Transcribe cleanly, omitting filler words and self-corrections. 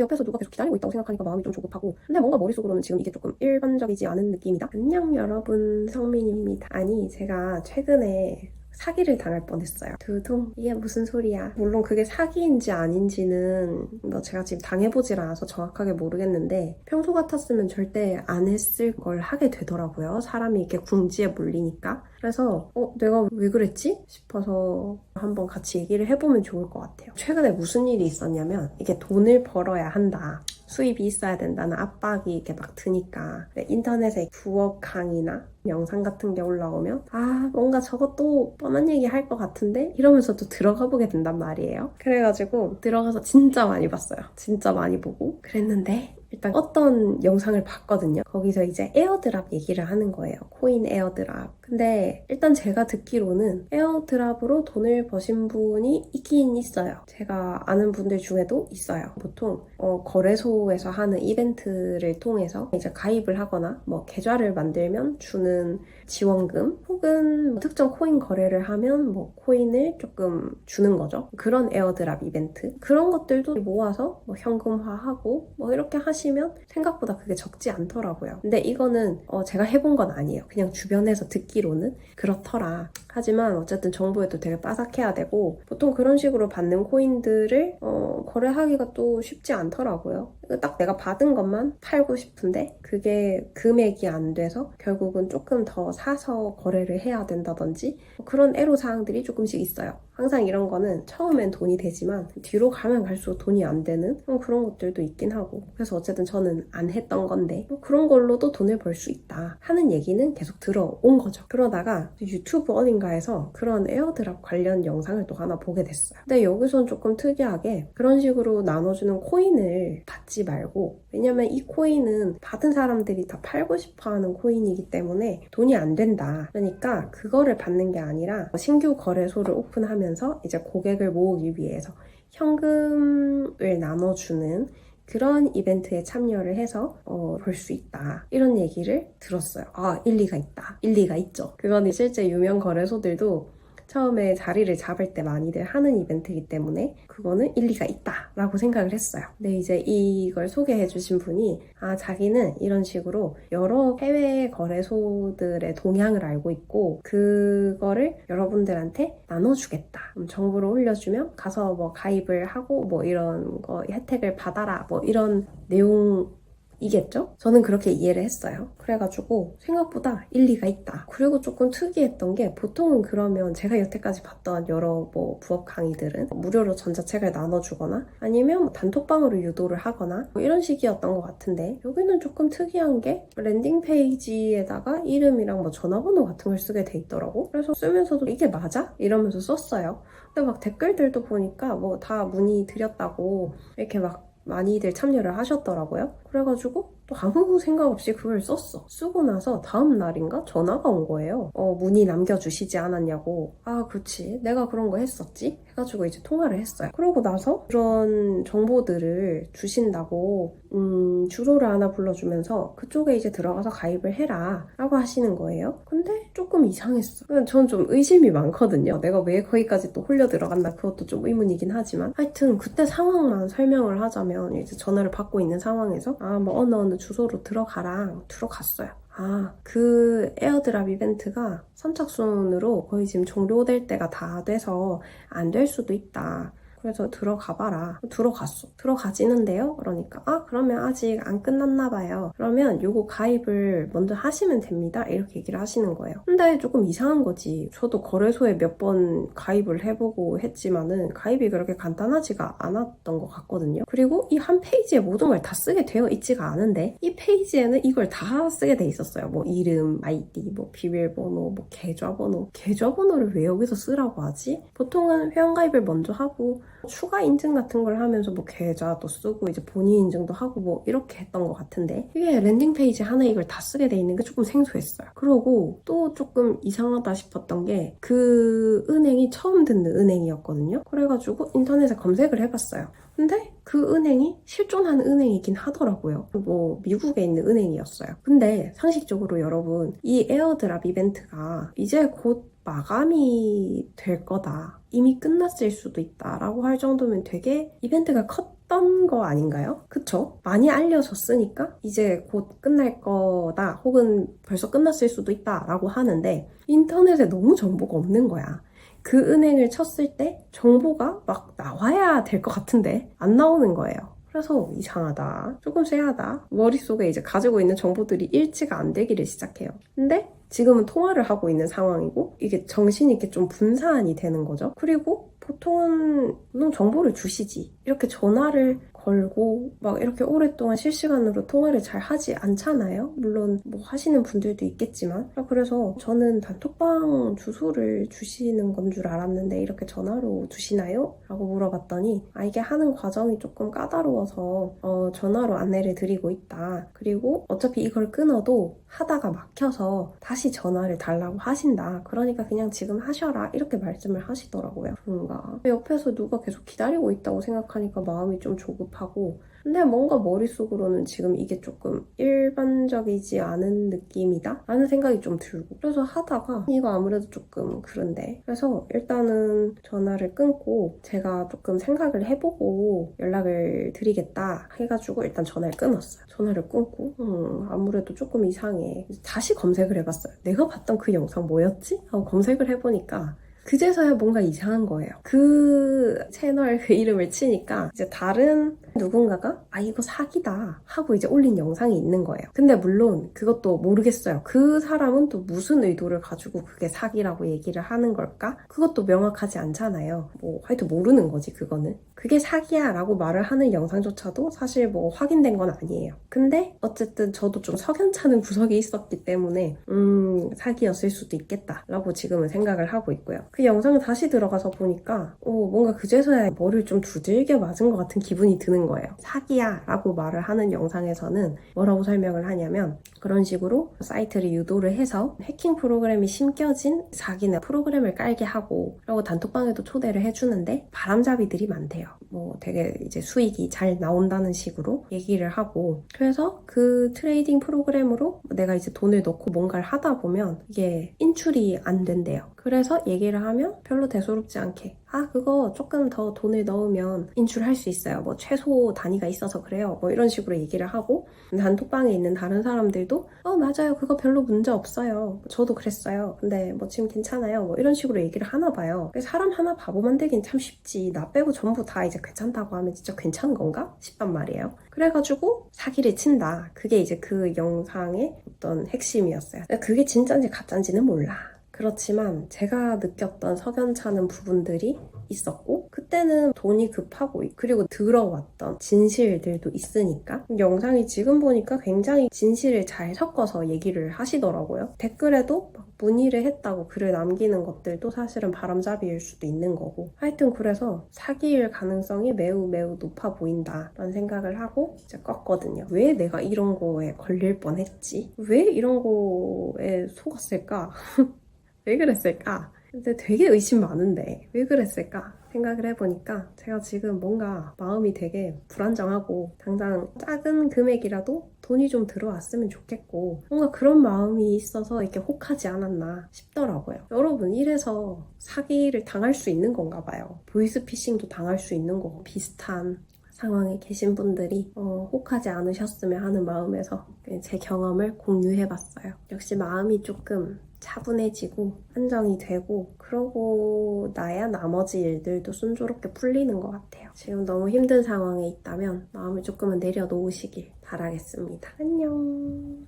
옆에서 누가 계속 기다리고 있다고 생각하니까 마음이 좀 조급하고, 근데 뭔가 머릿속으로는 지금 이게 조금 일반적이지 않은 느낌이다. 안녕 여러분, 성민입니다. 아니, 제가 최근에 사기를 당할 뻔했어요. 두둥, 이게 무슨 소리야. 물론 그게 사기인지 아닌지는 제가 지금 당해보질 않아서 정확하게 모르겠는데, 평소 같았으면 절대 안 했을 걸 하게 되더라고요. 사람이 이렇게 궁지에 몰리니까. 그래서 내가 왜 그랬지? 싶어서 한번 같이 얘기를 해보면 좋을 것 같아요. 최근에 무슨 일이 있었냐면, 이게 돈을 벌어야 한다, 수입이 있어야 된다는 압박이 이렇게 막 드니까 인터넷에 부업 강의나 영상 같은 게 올라오면 뭔가 저것도 뻔한 얘기 할 것 같은데 이러면서 또 들어가 보게 된단 말이에요. 그래가지고 들어가서 진짜 많이 봤어요. 진짜 많이 보고 그랬는데, 일단 어떤 영상을 봤거든요. 거기서 이제 에어드랍 얘기를 하는 거예요. 코인 에어드랍. 근데 일단 제가 듣기로는 에어드랍으로 돈을 버신 분이 있긴 있어요. 제가 아는 분들 중에도 있어요. 보통 거래소에서 하는 이벤트를 통해서 이제 가입을 하거나 뭐 계좌를 만들면 주는 지원금, 혹은 특정 코인 거래를 하면 뭐 코인을 조금 주는 거죠. 그런 에어드랍 이벤트, 그런 것들도 모아서 뭐 현금화하고 뭐 이렇게 하시면 생각보다 그게 적지 않더라고요. 근데 이거는 제가 해본 건 아니에요. 그냥 주변에서 듣기로는 그렇더라. 하지만 어쨌든 정보에도 되게 빠삭해야 되고, 보통 그런 식으로 받는 코인들을 거래하기가 또 쉽지 않더라고요. 딱 내가 받은 것만 팔고 싶은데 그게 금액이 안 돼서 결국은 조금 더 사서 거래를 해야 된다든지 그런 애로사항들이 조금씩 있어요. 항상 이런 거는 처음엔 돈이 되지만 뒤로 가면 갈수록 돈이 안 되는 그런 것들도 있긴 하고, 그래서 어쨌든 저는 안 했던 건데 그런 걸로도 돈을 벌 수 있다 하는 얘기는 계속 들어온 거죠. 그러다가 유튜브 어딘가에서 그런 에어드랍 관련 영상을 또 하나 보게 됐어요. 근데 여기선 조금 특이하게 그런 식으로 나눠주는 코인을 받지 말고, 왜냐면 이 코인은 받은 사람들이 다 팔고 싶어하는 코인이기 때문에 돈이 안 된다. 그러니까 그거를 받는 게 아니라 신규 거래소를 오픈하면서 이제 고객을 모으기 위해서 현금을 나눠주는 그런 이벤트에 참여를 해서 볼 수 있다, 이런 얘기를 들었어요. 일리가 있다. 일리가 있죠. 그건 실제 유명 거래소들도 처음에 자리를 잡을 때 많이들 하는 이벤트이기 때문에 그거는 일리가 있다라고 생각을 했어요. 근데 이제 이걸 소개해 주신 분이 자기는 이런 식으로 여러 해외 거래소들의 동향을 알고 있고 그거를 여러분들한테 나눠주겠다, 정보를 올려주면 가서 뭐 가입을 하고 뭐 이런 거 혜택을 받아라, 뭐 이런 내용이겠죠? 저는 그렇게 이해를 했어요. 그래가지고 생각보다 일리가 있다. 그리고 조금 특이했던 게, 보통은 그러면 제가 여태까지 봤던 여러 뭐 부업 강의들은 무료로 전자책을 나눠주거나 아니면 뭐 단톡방으로 유도를 하거나 뭐 이런 식이었던 것 같은데, 여기는 조금 특이한 게 랜딩 페이지에다가 이름이랑 뭐 전화번호 같은 걸 쓰게 돼 있더라고. 그래서 쓰면서도 이게 맞아? 이러면서 썼어요. 근데 막 댓글들도 보니까 뭐 다 문의드렸다고 이렇게 막 많이들 참여를 하셨더라고요. 그래가지고 또 아무 생각 없이 그걸 썼어. 쓰고 나서 다음 날인가 전화가 온 거예요. 문의 남겨주시지 않았냐고. 그렇지, 내가 그런 거 했었지? 해가지고 이제 통화를 했어요. 그러고 나서 그런 정보들을 주신다고 주소를 하나 불러주면서 그쪽에 이제 들어가서 가입을 해라 라고 하시는 거예요. 근데 조금 이상했어. 전 좀 의심이 많거든요. 내가 왜 거기까지 또 홀려 들어갔나, 그것도 좀 의문이긴 하지만, 하여튼 그때 상황만 설명을 하자면, 이제 전화를 받고 있는 상황에서 뭐 어느 주소로 들어갔어요. 그 에어드랍 이벤트가 선착순으로 거의 지금 종료될 때가 다 돼서 안 될 수도 있다. 그래서 들어가봐라. 들어갔어. 들어가지는데요? 그러니까 그러면 아직 안 끝났나 봐요. 그러면 요거 가입을 먼저 하시면 됩니다. 이렇게 얘기를 하시는 거예요. 근데 조금 이상한 거지. 저도 거래소에 몇 번 가입을 해보고 했지만은 가입이 그렇게 간단하지가 않았던 것 같거든요. 그리고 이 한 페이지에 모든 걸 다 쓰게 되어 있지가 않은데, 이 페이지에는 이걸 다 쓰게 돼 있었어요. 뭐 이름, 아이디, 뭐 비밀번호, 뭐 계좌번호를 왜 여기서 쓰라고 하지? 보통은 회원가입을 먼저 하고 추가 인증 같은 걸 하면서 뭐 계좌도 쓰고 이제 본인 인증도 하고 뭐 이렇게 했던 것 같은데, 이게 랜딩 페이지 하나에 이걸 다 쓰게 돼 있는 게 조금 생소했어요. 그러고 또 조금 이상하다 싶었던 게, 그 은행이 처음 듣는 은행이었거든요. 그래가지고 인터넷에 검색을 해봤어요. 근데 그 은행이 실존하는 은행이긴 하더라고요. 뭐 미국에 있는 은행이었어요. 근데 상식적으로 여러분, 이 에어드랍 이벤트가 이제 곧 마감이 될 거다, 이미 끝났을 수도 있다 라고 할 정도면 되게 이벤트가 했던 거 아닌가요? 그쵸? 많이 알려졌으니까 이제 곧 끝날 거다 혹은 벌써 끝났을 수도 있다 라고 하는데 인터넷에 너무 정보가 없는 거야. 그 은행을 쳤을 때 정보가 막 나와야 될 것 같은데 안 나오는 거예요. 그래서 이상하다. 조금 쎄하다. 머릿속에 이제 가지고 있는 정보들이 일치가 안 되기를 시작해요. 근데 지금은 통화를 하고 있는 상황이고 이게 정신이 이렇게 좀 분산이 되는 거죠. 그리고 보통은 물론 정보를 주시지. 이렇게 전화를 걸고 막 이렇게 오랫동안 실시간으로 통화를 잘 하지 않잖아요. 물론 뭐 하시는 분들도 있겠지만. 그래서 저는 단톡방 주소를 주시는 건 줄 알았는데 이렇게 전화로 주시나요? 라고 물어봤더니 이게 하는 과정이 조금 까다로워서 전화로 안내를 드리고 있다. 그리고 어차피 이걸 끊어도 하다가 막혀서 다시 전화를 달라고 하신다. 그러니까 그냥 지금 하셔라. 이렇게 말씀을 하시더라고요. 뭔가 옆에서 누가 계속 기다리고 있다고 생각하니까 마음이 좀 조급하고 근데 뭔가 머릿속으로는 지금 이게 조금 일반적이지 않은 느낌이다? 라는 생각이 좀 들고 그래서 하다가 이거 아무래도 조금 그런데 그래서 일단은 전화를 끊고 제가 조금 생각을 해보고 연락을 드리겠다 해가지고 일단 전화를 끊었어요. 전화를 끊고 아무래도 조금 이상해. 다시 검색을 해봤어요. 내가 봤던 그 영상 뭐였지? 하고 검색을 해보니까 그제서야 뭔가 이상한 거예요. 그 채널 그 이름을 치니까 이제 다른 누군가가 이거 사기다 하고 이제 올린 영상이 있는 거예요. 근데 물론 그것도 모르겠어요. 그 사람은 또 무슨 의도를 가지고 그게 사기라고 얘기를 하는 걸까? 그것도 명확하지 않잖아요. 뭐 하여튼 모르는 거지 그거는. 그게 사기야 라고 말을 하는 영상조차도 사실 뭐 확인된 건 아니에요. 근데 어쨌든 저도 좀 석연찮은 구석이 있었기 때문에 사기였을 수도 있겠다 라고 지금은 생각을 하고 있고요. 그 영상을 다시 들어가서 보니까 뭔가 그제서야 머리를 좀 두들겨 맞은 것 같은 기분이 드는 거예요. 사기야 라고 말을 하는 영상에서는 뭐라고 설명을 하냐면 그런 식으로 사이트를 유도를 해서 해킹 프로그램이 심겨진 사기나 프로그램을 깔게 하고 그리고 단톡방에도 초대를 해주는데 바람잡이들이 많대요. 뭐 되게 이제 수익이 잘 나온다는 식으로 얘기를 하고 그래서 그 트레이딩 프로그램으로 내가 이제 돈을 넣고 뭔가를 하다 보면 이게 인출이 안 된대요. 그래서 얘기를 하면 별로 대수롭지 않게 그거 조금 더 돈을 넣으면 인출할 수 있어요. 뭐 최소 단위가 있어서 그래요. 뭐 이런 식으로 얘기를 하고 단톡방에 있는 다른 사람들도 맞아요. 그거 별로 문제 없어요. 저도 그랬어요. 근데 뭐 지금 괜찮아요. 뭐 이런 식으로 얘기를 하나 봐요. 사람 하나 바보 만들긴 참 쉽지. 나 빼고 전부 다 이제 괜찮다고 하면 진짜 괜찮은 건가? 싶단 말이에요. 그래가지고 사기를 친다. 그게 이제 그 영상의 어떤 핵심이었어요. 그게 진짜인지 가짜인지는 몰라. 그렇지만 제가 느꼈던 석연찮은 부분들이 있었고 그때는 돈이 급하고 그리고 들어왔던 진실들도 있으니까 영상이 지금 보니까 굉장히 진실을 잘 섞어서 얘기를 하시더라고요. 댓글에도 막 문의를 했다고 글을 남기는 것들도 사실은 바람잡이일 수도 있는 거고 하여튼 그래서 사기일 가능성이 매우 매우 높아 보인다라는 생각을 하고 이제 껐거든요. 왜 내가 이런 거에 걸릴 뻔했지? 왜 이런 거에 속았을까? 왜 그랬을까? 근데 되게 의심 많은데 왜 그랬을까? 생각을 해보니까 제가 지금 뭔가 마음이 되게 불안정하고 당장 작은 금액이라도 돈이 좀 들어왔으면 좋겠고 뭔가 그런 마음이 있어서 이렇게 혹하지 않았나 싶더라고요. 여러분 이래서 사기를 당할 수 있는 건가 봐요. 보이스피싱도 당할 수 있는 거고 비슷한 상황에 계신 분들이 혹하지 않으셨으면 하는 마음에서 제 경험을 공유해봤어요. 역시 마음이 조금 차분해지고 안정이 되고 그러고 나야 나머지 일들도 순조롭게 풀리는 것 같아요. 지금 너무 힘든 상황에 있다면 마음을 조금은 내려놓으시길 바라겠습니다. 안녕.